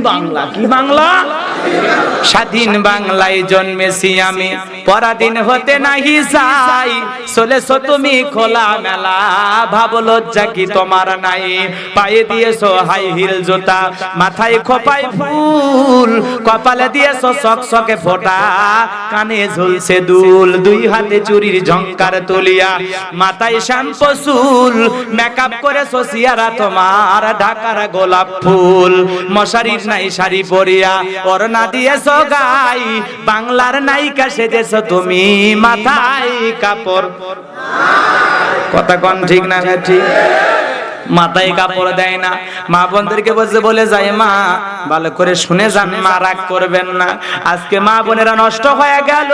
বাংলা। কি বাংলা? স্বাধীন বাংলায় জন্মেছি আমি, পরাধীন হতে নাহি চাই। চলেছো তুমি খোলা মেলা, ভাব লজ্জা কি তোমার নাই? পায়ে দিয়েছো হাই হিল জুতা, মাথায় খোপায় ফুল, কপালে দিয়েছো চকচকে ফোঁটা, কানে ঝুলছে দুল, দুই হাতে চুরির ঝংকার তুলিয়া, মাথায় শ্যাম্পু চুল, মেকআপ করেছো চেহারা তোমার ঢাকার গোলাপ ফুল, মশারির নাই শাড়ি পরিয়া ওড়না দিয়েছো গাই, বাংলার নায়িকা সেজেছো তুমি মাথায় কাপড়। কথা কোন ঠিক না ঠিক? মাথায় কাপড় দেয় না। মা বোনদেরকে বলে যায়, মা ভালো করে শুনে যান, মা রাগ করবেন না। আজকে মা বোনেরা নষ্ট হয়ে গেল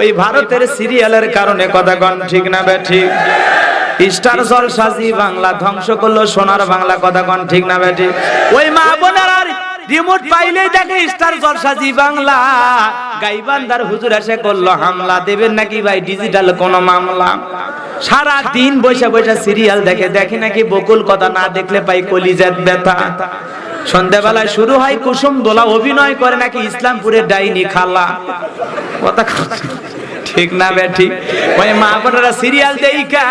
ওই ভারতের সিরিয়ালের কারণে। কথা কোন ঠিক না ঠিক? স্টার জলসা জি বাংলা ধ্বংস করলো সোনার বাংলা। কথা কোন ঠিক না ঠিক? ওই মা বোনেরা রিমোট পাইলেই দেখে স্টার জলসা জি বাংলা, গাইবান্ধার হুজুর এসে করলো হামলা। দেবেন নাকি ভাই ডিজিটাল কোন মামলা? সারা দিন বৈশা বৈশা সিরিয়াল দেখে নাকি বকুল কথা না দেখলে পাই কলিজাত ব্যথা। সন্ধ্যাবেলায় শুরু হয় কুসুম দোলা, অভিনয় করে নাকি ইসলামপুরের ডাইনি খালা। কথা ঠিক না ঠিক? ওই মা বোনেরা সিরিয়াল দেখা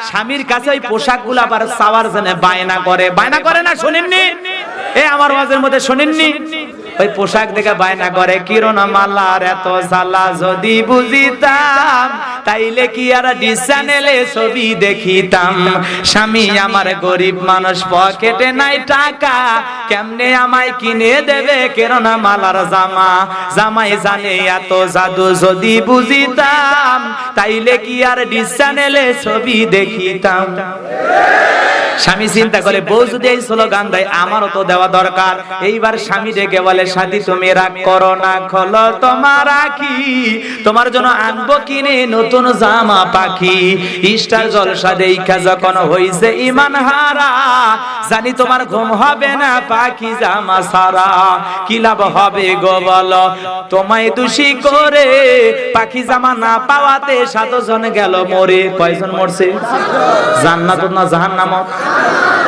স্বামীর কাছে ওই পোশাক গুলা আবার চাওয়ার জন্য বায়না করে না? শোনেননি? আমার ওয়াজের মধ্যে শোনেননি? ওই পোশাক দেখে বায়না করে, কিরণ মালার এত জ্বালা যদি বুঝিতাম, তাইলে কি আর ডিশ চ্যানেলে ছবি দেখিতাম। স্বামী আমার গরিব মানুষ, পকেটে নাই টাকা, কেমনে আমায় কিনে দেবে কিরণ মালার জামা? জামাই জানে এত জাদু যদি বুঝিতাম, তাইলে কি আর ডিশ চ্যানেলে ছবি দেখিতাম। স্বামী চিন্তা করে, বউ যদি এই স্লোগান দেয় আমারও তো দেওয়া দরকার। এইবার স্বামী ডেকে বলে, সাথী তুমি রাগ করো না, খোলো তোমার আখি, তোমার জন্য আনবো কিনে নতুন জামা পাখি। স্টার জলসা দেখা যখন হইছে ইমান হারা, জানি তোমার ঘুম হবে না পাখি জামা সারা। কি লাভ হবে গো বলো তোমায় দোষী করে, পাখি জামা না পাওয়াতে 7 জন গেল মরে। কয়জন মরছে? জান্নাত না জাহান্নামত?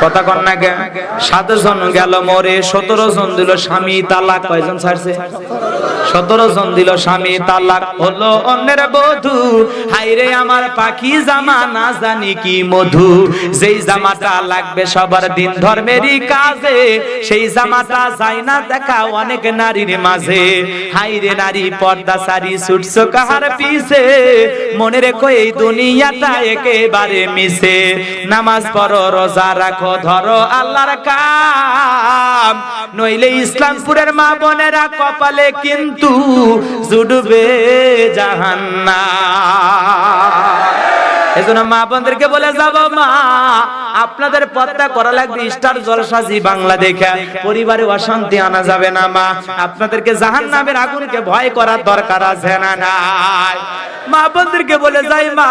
কথা কন না গে? 7 জন গেল মরে, 17 জন দিল স্বামী তালাক। কয়জন ছাড়ছে? 17 জন দিল স্বামী তালাক, হলো অন্যের বধূ। হাইরে আমার পাখি জামা না জানি কি মধু, যেই জামাটা লাগবে সবার দিন ধর্মেরই কাজে, সেই জামাটা যায় না দেখা অনেক নারীর মাঝে। হাইরে নারী পর্দা সারি ছুটছো কাহার পিছে, মনে রেখো এই দুনিয়াটা একেবারে মিছে। নামাজ পড়ো, রোজা রাখো, ধরো আল্লাহর কাম, নইলে ইসলামপুরের মা বোনেরা কপালে কিন্তু জুড়বে জাহান্নাম। এজন্য মা বোনদেরকে বলে যাব, মা আপনাদের পর্দা করা লাগবে স্টার জলসা জি বাংলা দেখে। পরিবারে অশান্তি আনা যাবে না মা। আপনাদেরকে জাহান্নামের আগুনকে ভয় করার দরকার আছে না নাই? মা বোনদেরকে বলে যাই, মা